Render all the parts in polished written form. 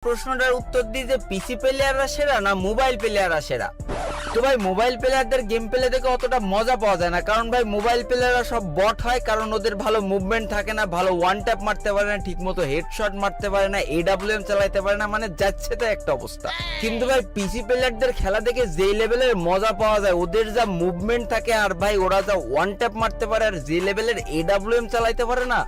প্রশ্নটার উত্তর দিই যে পিসি প্লেয়াররা সেরা না মোবাইল প্লেয়াররা সেরা। তো ভাই মোবাইল প্লেয়ারদের গেম প্লে দেখে অতটা মজা পাওয়া যায় না, কারণ ভাই মোবাইল প্লেয়াররা সব বট হয়, কারণ ওদের ভালো মুভমেন্ট থাকে না, ভালো ওয়ান ট্যাপ মারতে পারে না, ঠিক মতো হেডশট মারতে পারে না, AWM চালাইতে পারে না, মানে যাচ্ছে তো একটা অবস্থা। কিন্তু ভাই পিসি প্লেয়ারদের খেলা দেখে যে লেভেলের মজা পাওয়া যায়, ওদের যা মুভমেন্ট থাকে আর ভাই ওরা যা ওয়ান ট্যাপ মারতে পারে আর যে লেভেলের AWM চালাইতে পারে না,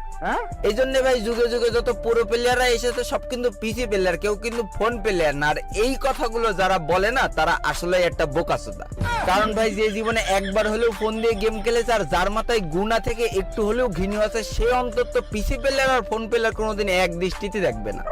এই জন্য ভাই যুগে যুগে যত পুরো প্লেয়াররা এসেছে সব কিন্তু পিসি প্লেয়ার, কেউ কিন্তু ফোন প্লেয়ার না। আর এই কথাগুলো যারা বলে না তারা আসলে একটা বোকাচোদা। কারণ ভাই যে জীবনে একবার হলেও ফোন দিয়ে গেম খেলেছে আর যার মাথায় গুণা থেকে একটু হলেও ঘৃণা আছে, সে অন্তত পিসি প্লেয়ার আর ফোন প্লেয়ার কোনোদিন এক দৃষ্টিতে দেখবে না।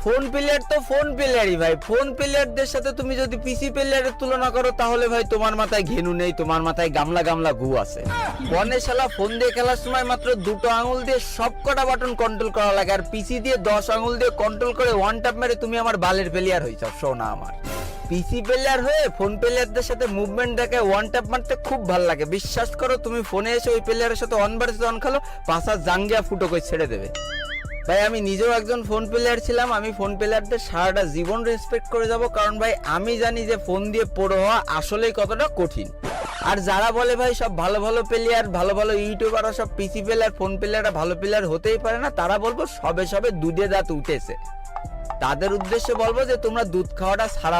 ফোন প্লেয়ার তো ফোন প্লেয়ারই ভাই, ফোন প্লেয়ারদের সাথে তুমি যদি পিসি প্লেয়ারের তুলনা করো তাহলে ভাই তোমার মাথায় ঘেনু নেই, তোমার মাথায় গামলা গামলা গু আছে। ফোনে শালা ফোন দিয়ে খেলার সময় মাত্র দুটো আঙুল দিয়ে সব কটা বাটন কন্ট্রোল করা লাগে, আর পিসি দিয়ে 10 আঙুল দিয়ে কন্ট্রোল করে ওয়ান ট্যাপ মেরে তুমি আমার বালের প্লেয়ার হইছ। শোনা আমার পিসি প্লেয়ার হয়ে ফোন প্লেয়ারদের সাথে মুভমেন্ট দেখে ওয়ান ট্যাপ মারতে খুব ভালো লাগে। বিশ্বাস করো তুমি ফোনে এসে ওই প্লেয়ারের সাথে অন ভার্সেস অন খেলো, পাশা জাঙ্গিয়া ফুটো করে ছেড়ে দেবে। ভাই আমি নিজেও একজন ফোন প্লেয়ার ছিলাম, আমি ফোন প্লেয়ারদের সারাটা জীবন রেসপেক্ট করে যাব, কারণ ভাই আমি জানি যে ফোন দিয়ে প্রো হওয়া আসলেই কতটা কঠিন। আর যারা বলে ভাই সব ভালো ভালো প্লেয়ার, ভালো ভালো ইউটিউবাররা সব পিসি প্লেয়ার, ফোন প্লেয়াররা ভালো প্লেয়ার হতেই পারে না, তারা বলবো সবে সবে দুধে দাঁত উঠেছে। তাদের উদ্দেশ্যে বলবো যে তোমরা দুধ খাওয়াটা ছাড়া